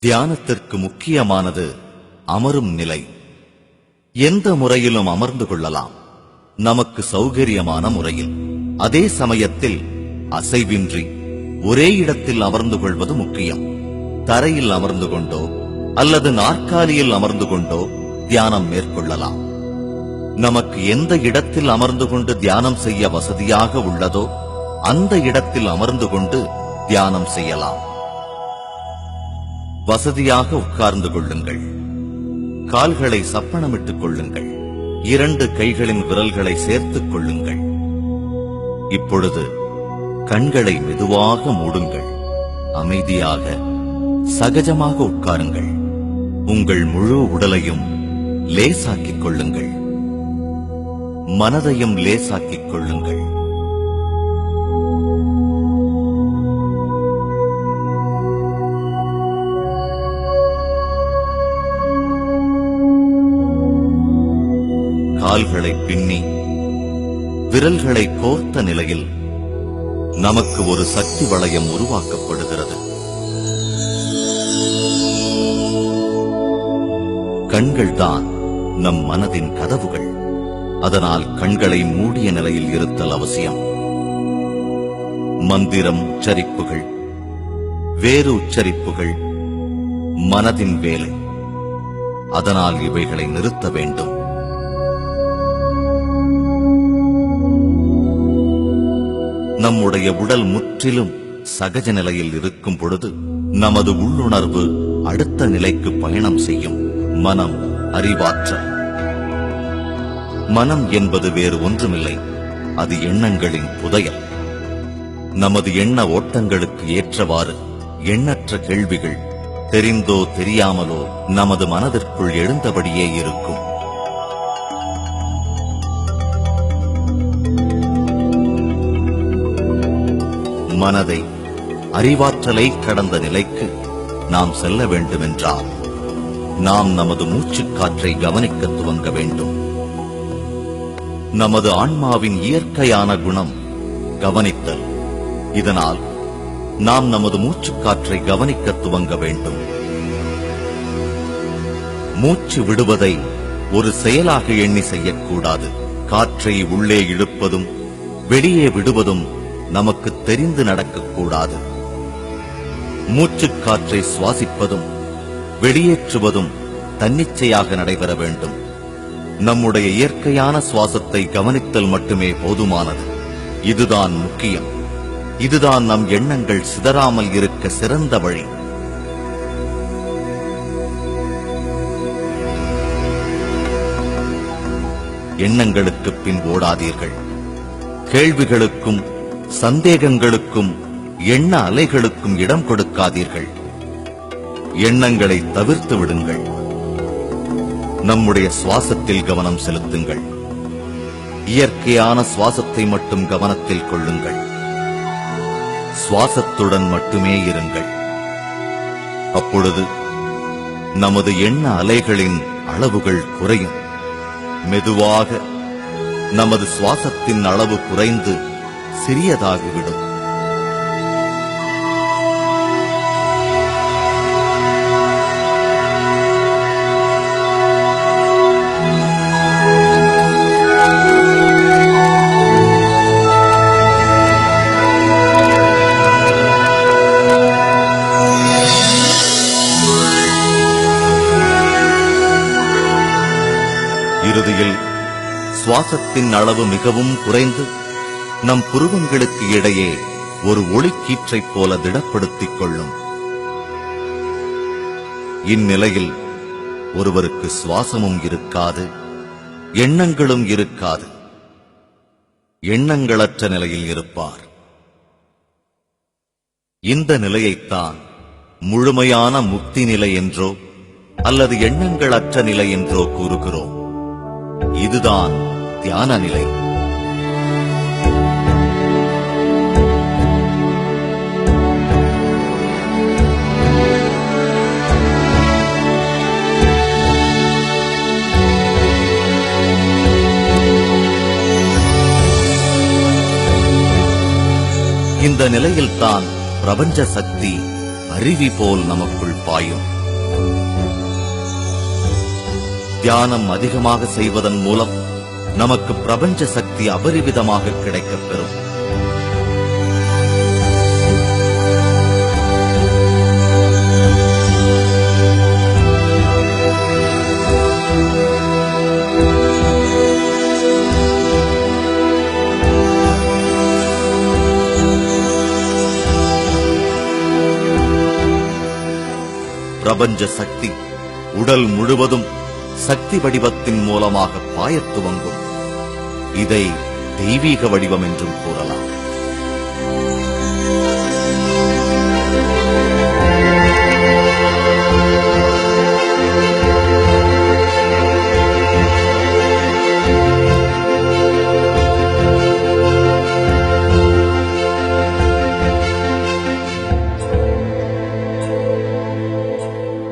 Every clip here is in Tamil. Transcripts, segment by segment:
தியானத்திற்கு முக்கியமானது அமரும் நிலை. எந்த முறையிலும் அமர்ந்து கொள்ளலாம், நமக்கு சௌகரியமான முறையில். அதே சமயத்தில் அசைவின்றி ஒரே இடத்தில் அமர்ந்து கொள்வது முக்கியம். தரையில் அமர்ந்து கொண்டோ அல்லது நாற்காலியில் அமர்ந்து கொண்டோ தியானம் மேற்கொள்ளலாம். நமக்கு எந்த இடத்தில் அமர்ந்து கொண்டு தியானம் செய்ய வசதியாக உள்ளதோ அந்த இடத்தில் அமர்ந்து கொண்டு தியானம் செய்யலாம். வசதியாக உட்கார்ந்து கொள்ளுங்கள். கால்களை சப்பனமிட்டுக் கொள்ளுங்கள். 2 கைகளின் விரல்களை சேர்த்துக் கொள்ளுங்கள். இப்பொழுது கண்களை மெதுவாக மூடுங்கள். அமைதியாக சகஜமாக உட்காருங்கள். உங்கள் முழு உடலையும் லேசாக்கிக் கொள்ளுங்கள். மனதையும் லேசாக்கிக் கொள்ளுங்கள். கால்களை பின்னி விரல்களை கோர்த்த நிலையில் நமக்கு ஒரு சக்தி வளையம் உருவாக்கப்படுகிறது. கண்கள்தான் நம் மனதின் கதவுகள். அதனால் கண்களை மூடிய நிலையில் இருத்தல் அவசியம். மந்திரம் உச்சரிப்புகள், வேறு உச்சரிப்புகள் மனதின் வேலை. அதனால் இவைகளை நிறுத்த வேண்டும். நம்முடைய உடல் முற்றிலும் சகஜ நிலையில் இருக்கும் பொழுது நமது உள்ளுணர்வு அடுத்த நிலைக்கு பயணம் செய்யும். மனம், அறிவாற்றல். மனம் என்பது வேறு ஒன்றுமில்லை, அது எண்ணங்களின் புதையல். நமது எண்ண ஓட்டங்களுக்கு ஏற்றவாறு எண்ணற்ற கேள்விகள் தெரிந்தோ தெரியாமலோ நமது மனதிற்குள் எழுந்தபடியே இருக்கும். மனதை, அறிவாற்றலை கடந்த நிலைக்கு நாம் செல்ல வேண்டுமென்றால் நாம் நமது மூச்சுக்காற்றை கவனிக்க துவங்க வேண்டும். நமது ஆன்மாவின் இயற்கையான குணம் கவனித்தல். இதனால் நாம் நமது மூச்சுக்காற்றை கவனிக்க துவங்க வேண்டும். மூச்சு விடுவதை ஒரு செயலாக எண்ணி செய்யக்கூடாது. காற்றை உள்ளே இழுப்பதும் வெளியே விடுவதும் நமக்கு தெரிந்து நடக்கக்கூடாது. மூச்சுக்காற்றை சுவாசிப்பதும் வெளியேற்றுவதும் தன்னிச்சையாக நடைபெற வேண்டும். நம்முடைய இயற்கையான சுவாசத்தை கவனித்தல் மட்டுமே போதுமானது. இதுதான் முக்கியம். இதுதான் நம் எண்ணங்கள் சிதறாமல் இருக்க சிறந்த வழி. எண்ணங்களுக்கு பின் ஓடாதீர்கள். கேள்விகளுக்கும் சந்தேகங்களுக்கும் எண்ண அலைகளுக்கும் இடம் கொடுக்காதீர்கள். எண்ணங்களை தவிர்த்து விடுங்கள். நம்முடைய சுவாசத்தில் கவனம் செலுத்துங்கள். இயற்கையான சுவாசத்தை மட்டும் கவனத்தில் கொள்ளுங்கள். சுவாசத்துடன் மட்டுமே இருங்கள். அப்பொழுது நமது எண்ண அலைகளின் அளவுகள் குறையும். மெதுவாக நமது சுவாசத்தின் அளவு குறைந்து சிறியதாகிவிடும். இறுதியில் சுவாசத்தின் அளவு மிகவும் குறைந்து நம் புருவங்களுக்கு இடையே ஒரு ஒளிக்கீற்றைப் போல திடப்படுத்திக் கொள்ளும். இந்நிலையில் ஒருவருக்கு சுவாசமும் இருக்காது, எண்ணங்களும் இருக்காது. எண்ணங்களற்ற நிலையில் இருப்பார். இந்த நிலையைத்தான் முழுமையான முக்தி நிலை என்றோ அல்லது எண்ணங்களற்ற நிலை என்றோ கூறுகிறோம். இதுதான் தியான நிலை. இந்த நிலையில்தான் பிரபஞ்ச சக்தி அருவி போல் நமக்குள் பாயும். தியானம் அதிகமாக செய்வதன் மூலம் நமக்கு பிரபஞ்ச சக்தி அபரிவிதமாக கிடைக்கப் பெறும். பிரபஞ்ச சக்தி உடல் முழுவதும் சக்தி வடிவத்தின் மூலமாக பாயத் துவங்கும். இதை தெய்வீக வடிவம் என்றும் கூறலாம்.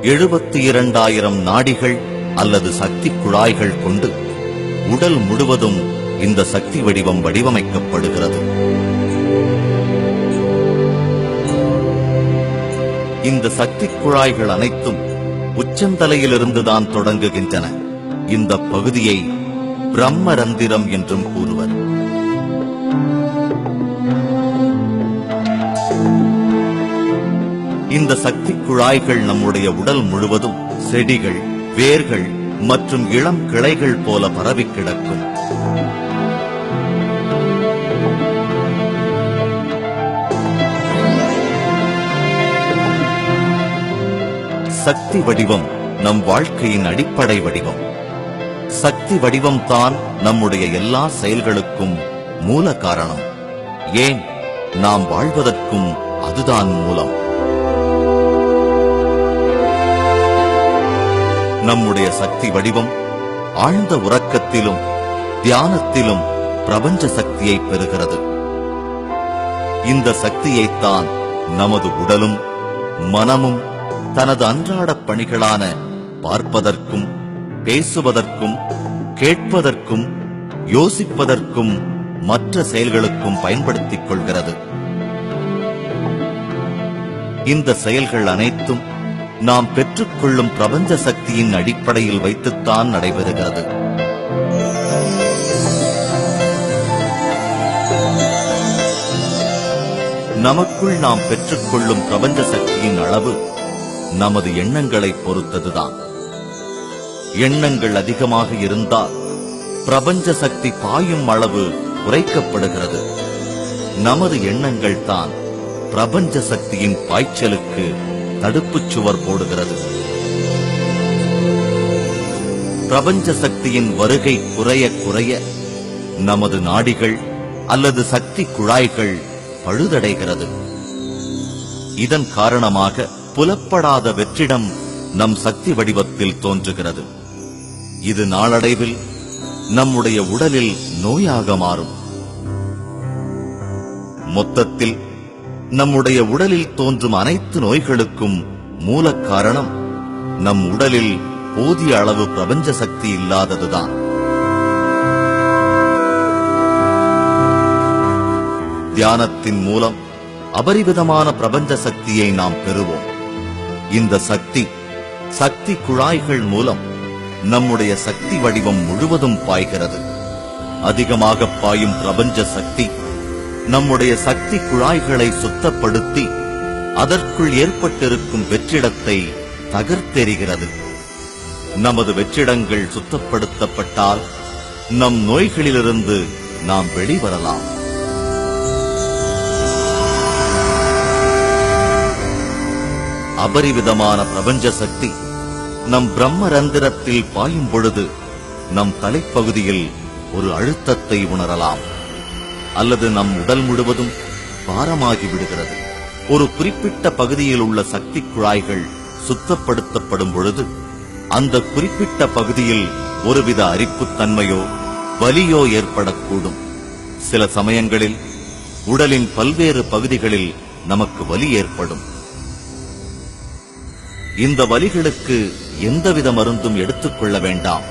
$72,000 நாடிகள் அல்லது சக்தி குழாய்கள் கொண்டு உடல் முழுவதும் இந்த சக்தி வடிவம் வடிவமைக்கப்படுகிறது. இந்த சக்தி குழாய்கள் அனைத்தும் உச்சந்தலையிலிருந்துதான் தொடங்குகின்றன. இந்த பகுதியை பிரம்மரந்திரம் என்றும் கூறுவர். இந்த சக்தி குழாய்கள் நம்முடைய உடல் முழுவதும் செடிகள், வேர்கள் மற்றும் இளம் கிளைகள் போல பரவி கிடக்கும். சக்தி வடிவம் நம் வாழ்க்கையின் அடிப்படை வடிவம். சக்தி வடிவம் தான் நம்முடைய எல்லா செயல்களுக்கும் மூல காரணம். ஏன், நாம் வாழ்வதற்கும் அதுதான் மூலம். நம்முடைய சக்தி வடிவம் ஆழ்ந்த உறக்கத்திலும் தியானத்திலும் பிரபஞ்ச சக்தியை பெறுகிறது. இந்த சக்தியைத்தான் நமது உடலும் மனமும் தனது அன்றாட பணிகளான பார்ப்பதற்கும் பேசுவதற்கும் கேட்பதற்கும் யோசிப்பதற்கும் மற்ற செயல்களுக்கும் பயன்படுத்திக் கொள்கிறது. இந்த செயல்கள் அனைத்தும் நாம் பெற்றுக்கொள்ளும் பிரபஞ்ச சக்தியின் அடிப்படையில் வைத்துத்தான் நடைபெறுகிறது. நமக்குள் நாம் பெற்றுக்கொள்ளும் பிரபஞ்ச சக்தியின் அளவு நமது எண்ணங்களை பொறுத்ததுதான். எண்ணங்கள் அதிகமாக இருந்தால் பிரபஞ்ச சக்தி பாயும் அளவு குறைக்கப்படுகிறது. நமது எண்ணங்கள் தான் பிரபஞ்ச சக்தியின் பாய்ச்சலுக்கு தடுப்புச் சுவர் போடுகிறது. பிரபஞ்ச சக்தியின் வருகை குறைய குறைய நமது நாடிகள் அல்லது சக்தி குழாய்கள் பழுதடைகிறது. இதன் காரணமாக புலப்படாத வெற்றிடம் நம் சக்தி வடிவத்தில் தோன்றுகிறது. இது நாளடைவில் நம்முடைய உடலில் நோயாக மாறும். மொத்தத்தில் நம்முடைய உடலில் தோன்றும் அனைத்து நோய்களுக்கும் மூல காரணம் நம் உடலில் போதிய அளவு பிரபஞ்ச சக்தி இல்லாததுதான். தியானத்தின் மூலம் அபரிவிதமான பிரபஞ்ச சக்தியை நாம் பெறுவோம். இந்த சக்தி குழாய்கள் மூலம் நம்முடைய சக்தி வடிவம் முழுவதும் பாய்கிறது. அதிகமாக பாயும் பிரபஞ்ச சக்தி நம்முடைய சக்தி குழாய்களை சுத்தப்படுத்தி அதற்குள் ஏற்பட்டிருக்கும் வெற்றிடத்தை தகர்த்தெறிகிறது. நமது வெற்றிடங்கள் சுத்தப்படுத்தப்பட்டால் நம் நோய்களிலிருந்து நாம் வெளிவரலாம். அபரிவிதமான பிரபஞ்ச சக்தி நம் பிரம்மரந்திரத்தில் பாயும் பொழுது நம் தலைப்பகுதியில் ஒரு அழுத்தத்தை உணரலாம். அல்லது நம் உடல் முழுவதும் பாரமாகி விடுகிறது. ஒரு குறிப்பிட்ட பகுதியில் உள்ள சக்தி குழாய்கள் சுத்தப்படுத்தப்படும் பொழுது அந்த குறிப்பிட்ட பகுதியில் ஒருவித அரிப்புத்தன்மையோ வலியோ ஏற்படக்கூடும். சில சமயங்களில் உடலின் பல்வேறு பகுதிகளில் நமக்கு வலி ஏற்படும். இந்த வலிகளுக்கு எந்தவித மருந்தும் எடுத்துக்கொள்ள வேண்டாம்.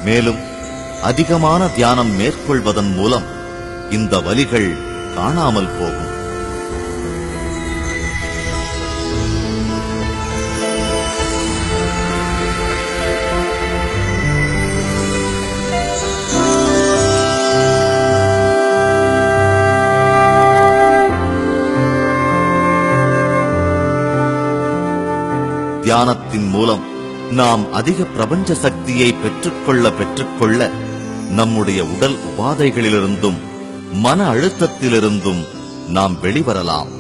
மேலும் அதிகமான தியானம் மேற்கொள்வதன் மூலம் இந்த வலிகள் காணாமல் போகும். தியானத்தின் மூலம் நாம் அதிக பிரபஞ்ச சக்தியை பெற்றுக்கொள்ள நம்முடைய உடல் உபாதைகளிலிருந்தும் மன அழுத்தத்திலிருந்தும் நாம் வெளிவரலாம்.